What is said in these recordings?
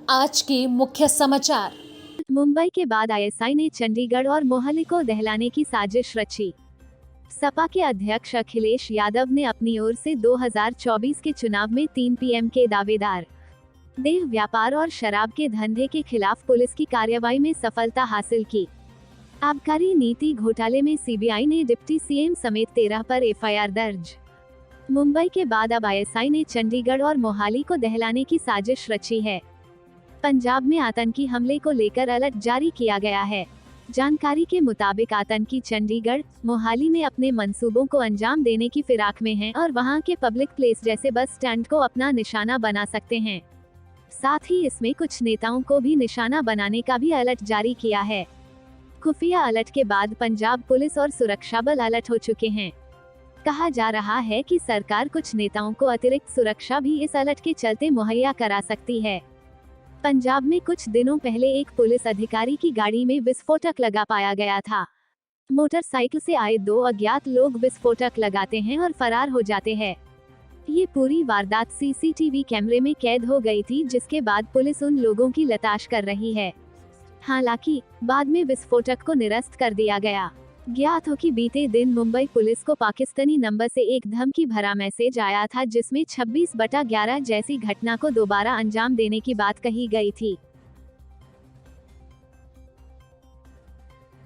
आज के मुख्य समाचार। मुंबई के बाद आईएसआई ने चंडीगढ़ और मोहाली को दहलाने की साजिश रची। सपा के अध्यक्ष अखिलेश यादव ने अपनी ओर से 2024 के चुनाव में 3 पीएम के दावेदार। देह व्यापार और शराब के धंधे के खिलाफ पुलिस की कार्रवाई में सफलता हासिल की। आबकारी नीति घोटाले में सीबीआई ने डिप्टी सीएम समेत 13 पर एफआईआर दर्ज। मुंबई के बाद अब आईएसआई ने चंडीगढ़ और मोहाली को दहलाने की साजिश रची है। पंजाब में आतंकी हमले को लेकर अलर्ट जारी किया गया है। जानकारी के मुताबिक आतंकी चंडीगढ़, मोहाली में अपने मंसूबों को अंजाम देने की फिराक में हैं और वहां के पब्लिक प्लेस जैसे बस स्टैंड को अपना निशाना बना सकते हैं। साथ ही इसमें कुछ नेताओं को भी निशाना बनाने का भी अलर्ट जारी किया है। खुफिया अलर्ट के बाद पंजाब पुलिस और सुरक्षा बल अलर्ट हो चुके हैं। कहा जा रहा है कि सरकार कुछ नेताओं को अतिरिक्त सुरक्षा भी इस अलर्ट के चलते मुहैया करा सकती है। पंजाब में कुछ दिनों पहले एक पुलिस अधिकारी की गाड़ी में विस्फोटक लगा पाया गया था। मोटरसाइकिल से आए 2 अज्ञात लोग विस्फोटक लगाते हैं और फरार हो जाते हैं। ये पूरी वारदात सीसीटीवी कैमरे में कैद हो गई थी, जिसके बाद पुलिस उन लोगों की तलाश कर रही है। हालांकि बाद में विस्फोटक को निरस्त कर दिया गया। ज्ञात हो कि बीते दिन मुंबई पुलिस को पाकिस्तानी नंबर से एक धमकी भरा मैसेज आया था, जिसमें 26/11 जैसी घटना को दोबारा अंजाम देने की बात कही गई थी।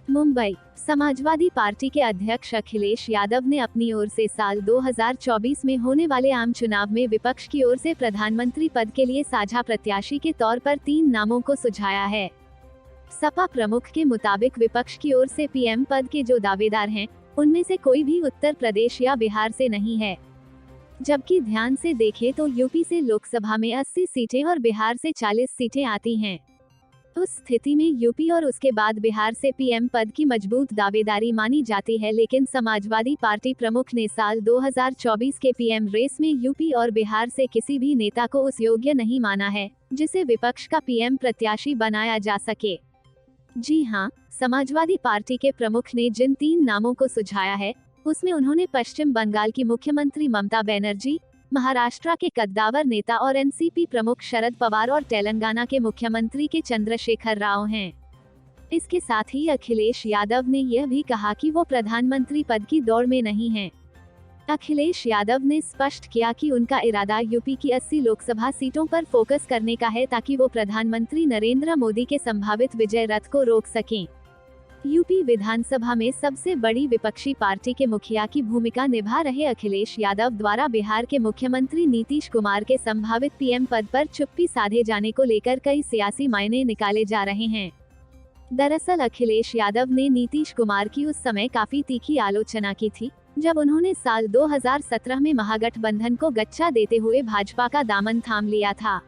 मुंबई समाजवादी पार्टी के अध्यक्ष अखिलेश यादव ने अपनी ओर से साल 2024 में होने वाले आम चुनाव में विपक्ष की ओर से प्रधानमंत्री पद के लिए साझा प्रत्याशी के तौर पर 3 नामों को सुझाया है। सपा प्रमुख के मुताबिक विपक्ष की ओर से पीएम पद के जो दावेदार हैं, उनमें से कोई भी उत्तर प्रदेश या बिहार से नहीं है। जबकि ध्यान से देखें तो यूपी से लोकसभा में 80 सीटें और बिहार से 40 सीटें आती हैं। उस स्थिति में यूपी और उसके बाद बिहार से पीएम पद की मजबूत दावेदारी मानी जाती है, लेकिन समाजवादी पार्टी प्रमुख ने साल 2024 के पीएम रेस में यूपी और बिहार से किसी भी नेता को उस योग्य नहीं माना है, जिसे विपक्ष का पीएम प्रत्याशी बनाया जा सके। जी हां, समाजवादी पार्टी के प्रमुख ने जिन 3 नामों को सुझाया है, उसमें उन्होंने पश्चिम बंगाल की मुख्यमंत्री ममता बनर्जी, महाराष्ट्र के कद्दावर नेता और एनसीपी प्रमुख शरद पवार और तेलंगाना के मुख्यमंत्री के चंद्रशेखर राव हैं। इसके साथ ही अखिलेश यादव ने यह भी कहा कि वो प्रधानमंत्री पद की दौड़ में नहीं हैं। अखिलेश यादव ने स्पष्ट किया कि उनका इरादा यूपी की 80 लोकसभा सीटों पर फोकस करने का है, ताकि वो प्रधानमंत्री नरेंद्र मोदी के संभावित विजय रथ को रोक सकें। यूपी विधानसभा में सबसे बड़ी विपक्षी पार्टी के मुखिया की भूमिका निभा रहे अखिलेश यादव द्वारा बिहार के मुख्यमंत्री नीतीश कुमार के संभावित पीएम पद पर चुप्पी साधे जाने को लेकर कई सियासी मायने निकाले जा रहे हैं। दरअसल अखिलेश यादव ने नीतीश कुमार की उस समय काफी तीखी आलोचना की थी, जब उन्होंने साल 2017 में महागठबंधन को गच्चा देते हुए भाजपा का दामन थाम लिया था।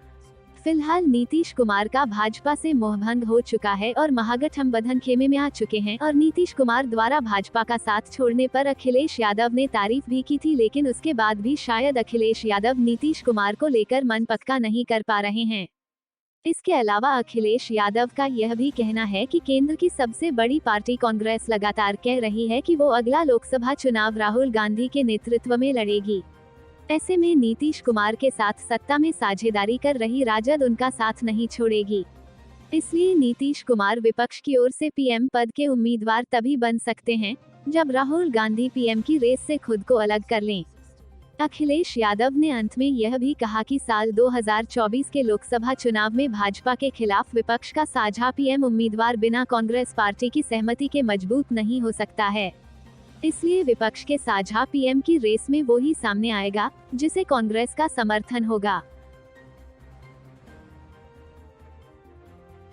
फिलहाल नीतीश कुमार का भाजपा से मोहभंग हो चुका है और महागठबंधन खेमे में आ चुके हैं, और नीतीश कुमार द्वारा भाजपा का साथ छोड़ने पर अखिलेश यादव ने तारीफ भी की थी, लेकिन उसके बाद भी शायद अखिलेश यादव नीतीश कुमार को लेकर मन पक्का नहीं कर पा रहे हैं। इसके अलावा अखिलेश यादव का यह भी कहना है कि केंद्र की सबसे बड़ी पार्टी कांग्रेस लगातार कह रही है कि वो अगला लोकसभा चुनाव राहुल गांधी के नेतृत्व में लड़ेगी। ऐसे में नीतीश कुमार के साथ सत्ता में साझेदारी कर रही राजद उनका साथ नहीं छोड़ेगी। इसलिए नीतीश कुमार विपक्ष की ओर से पीएम पद के उम्मीदवार तभी बन सकते हैं, जब राहुल गांधी पीएम की रेस से खुद को अलग कर लें। अखिलेश यादव ने अंत में यह भी कहा कि साल 2024 के लोकसभा चुनाव में भाजपा के खिलाफ विपक्ष का साझा पीएम उम्मीदवार बिना कांग्रेस पार्टी की सहमति के मजबूत नहीं हो सकता है। इसलिए विपक्ष के साझा पीएम की रेस में वो ही सामने आएगा, जिसे कांग्रेस का समर्थन होगा।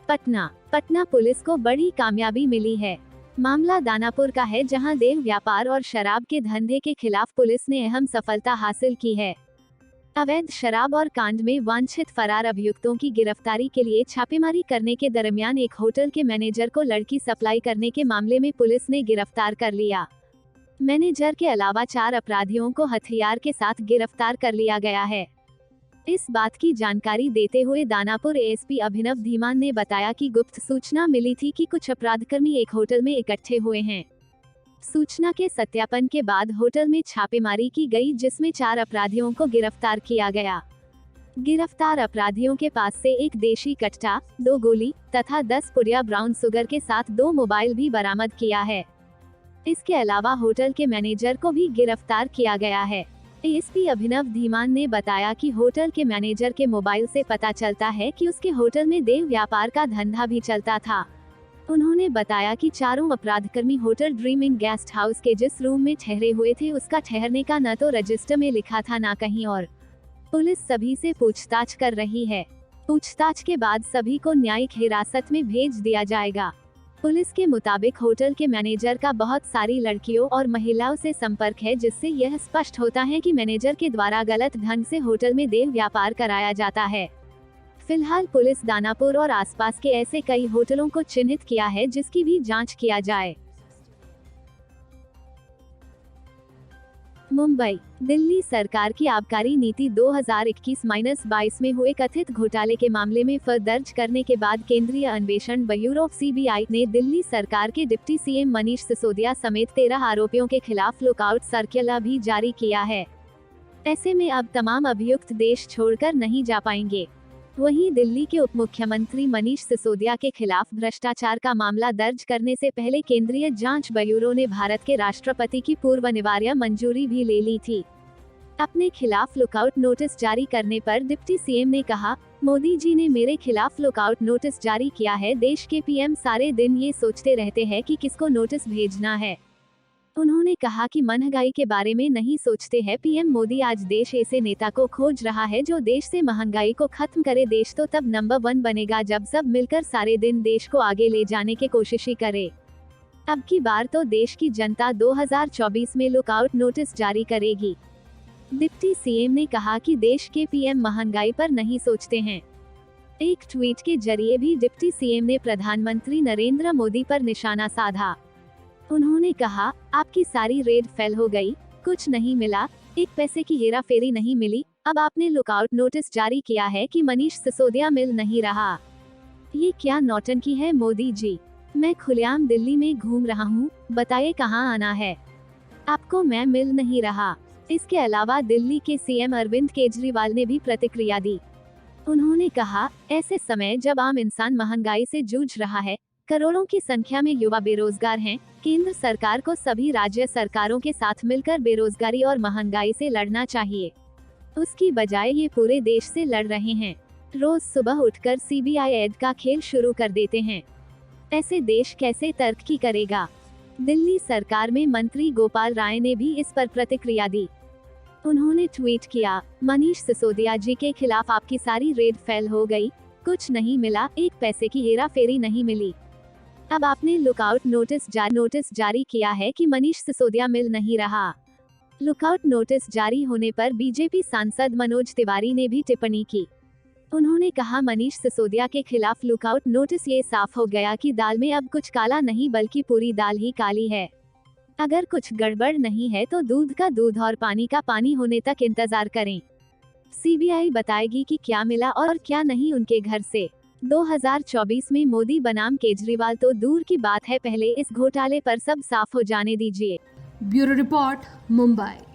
पटना पुलिस को बड़ी कामयाबी मिली है। मामला दानापुर का है, जहां देह व्यापार और शराब के धंधे के खिलाफ पुलिस ने अहम सफलता हासिल की है। अवैध शराब और कांड में वांछित फरार अभियुक्तों की गिरफ्तारी के लिए छापेमारी करने के दरमियान एक होटल के मैनेजर को लड़की सप्लाई करने के मामले में पुलिस ने गिरफ्तार कर लिया। मैनेजर के अलावा 4 अपराधियों को हथियार के साथ गिरफ्तार कर लिया गया है। इस बात की जानकारी देते हुए दानापुर एएसपी अभिनव धीमान ने बताया कि गुप्त सूचना मिली थी कि कुछ अपराधकर्मी एक होटल में इकट्ठे हुए हैं। सूचना के सत्यापन के बाद होटल में छापेमारी की गई, जिसमें 4 अपराधियों को गिरफ्तार किया गया। गिरफ्तार अपराधियों के पास से एक देशी कट्टा, 2 गोली तथा 10 पुड़िया ब्राउन शुगर के साथ 2 मोबाइल भी बरामद किया है। इसके अलावा होटल के मैनेजर को भी गिरफ्तार किया गया है। एएसपी अभिनव धीमान ने बताया कि होटल के मैनेजर के मोबाइल से पता चलता है कि उसके होटल में देह व्यापार का धंधा भी चलता था। उन्होंने बताया कि चारों अपराधकर्मी होटल ड्रीमिंग गेस्ट हाउस के जिस रूम में ठहरे हुए थे उसका ठहरने का न तो रजिस्टर में लिखा था न कहीं और। पुलिस सभी से पूछताछ कर रही है। पूछताछ के बाद सभी को न्यायिक हिरासत में भेज दिया जाएगा। पुलिस के मुताबिक होटल के मैनेजर का बहुत सारी लड़कियों और महिलाओं से संपर्क है, जिससे यह स्पष्ट होता है कि मैनेजर के द्वारा गलत ढंग से होटल में देह व्यापार कराया जाता है। फिलहाल पुलिस दानापुर और आसपास के ऐसे कई होटलों को चिन्हित किया है, जिसकी भी जांच किया जाए। मुंबई, दिल्ली सरकार की आबकारी नीति 2021-22 में हुए कथित घोटाले के मामले में एफआईआर दर्ज करने के बाद केंद्रीय अन्वेषण ब्यूरो सीबीआई ने दिल्ली सरकार के डिप्टी सीएम मनीष सिसोदिया समेत 13 आरोपियों के खिलाफ लुकआउट सर्कुलर भी जारी किया है। ऐसे में अब तमाम अभियुक्त देश छोड़कर नहीं जा पाएंगे। वहीं दिल्ली के उप मुख्यमंत्री मनीष सिसोदिया के खिलाफ भ्रष्टाचार का मामला दर्ज करने से पहले केंद्रीय जांच ब्यूरो ने भारत के राष्ट्रपति की पूर्व अनिवार्य मंजूरी भी ले ली थी। अपने खिलाफ लुकआउट नोटिस जारी करने पर डिप्टी सीएम ने कहा, मोदी जी ने मेरे खिलाफ लुकआउट नोटिस जारी किया है। देश के पीएम सारे दिन ये सोचते रहते हैं कि किसको नोटिस भेजना है। उन्होंने कहा कि महंगाई के बारे में नहीं सोचते हैं पीएम मोदी। आज देश ऐसे नेता को खोज रहा है जो देश से महंगाई को खत्म करे। देश तो तब नंबर 1 बनेगा जब सब मिलकर सारे दिन देश को आगे ले जाने की कोशिश करे। अब की बार तो देश की जनता 2024 में लुकआउट नोटिस जारी करेगी। डिप्टी सीएम ने कहा कि देश के पीएम महंगाई पर नहीं सोचते हैं। एक ट्वीट के जरिए भी डिप्टी सीएम ने प्रधानमंत्री नरेंद्र मोदी पर निशाना साधा। उन्होंने कहा, आपकी सारी रेड फेल हो गई, कुछ नहीं मिला, एक पैसे की हेराफेरी नहीं मिली। अब आपने लुकआउट नोटिस जारी किया है कि मनीष सिसोदिया मिल नहीं रहा। ये क्या नौटंकी है मोदी जी? मैं खुलेआम दिल्ली में घूम रहा हूँ, बताइए कहाँ आना है? आपको मैं मिल नहीं रहा। इसके अलावा दिल्ली के सीएम अरविंद केजरीवाल ने भी प्रतिक्रिया दी। उन्होंने कहा, ऐसे समय जब आम इंसान महंगाई से जूझ रहा है, करोड़ों की संख्या में युवा बेरोजगार हैं, केंद्र सरकार को सभी राज्य सरकारों के साथ मिलकर बेरोजगारी और महंगाई से लड़ना चाहिए। उसकी बजाय ये पूरे देश से लड़ रहे हैं। रोज सुबह उठकर सीबीआई ऐड का खेल शुरू कर देते हैं। ऐसे देश कैसे तरक्की करेगा? दिल्ली सरकार में मंत्री गोपाल राय ने भी इस पर प्रतिक्रिया दी। उन्होंने ट्वीट किया, मनीष सिसोदिया जी के खिलाफ आपकी सारी रेड फेल हो गई, कुछ नहीं मिला, एक पैसे की हेराफेरी नहीं मिली। अब आपने लुकआउट नोटिस जारी किया है कि मनीष सिसोदिया मिल नहीं रहा। लुकआउट नोटिस जारी होने पर बीजेपी सांसद मनोज तिवारी ने भी टिप्पणी की। उन्होंने कहा, मनीष सिसोदिया के खिलाफ लुकआउट नोटिस ये साफ हो गया कि दाल में अब कुछ काला नहीं बल्कि पूरी दाल ही काली है। अगर कुछ गड़बड़ नहीं है तो दूध का दूध और पानी का पानी होने तक इंतजार करें। सीबीआई बताएगी कि क्या मिला और क्या नहीं उनके घर से। 2024 में मोदी बनाम केजरीवाल तो दूर की बात है, पहले इस घोटाले पर सब साफ हो जाने दीजिए। Bureau report, Mumbai.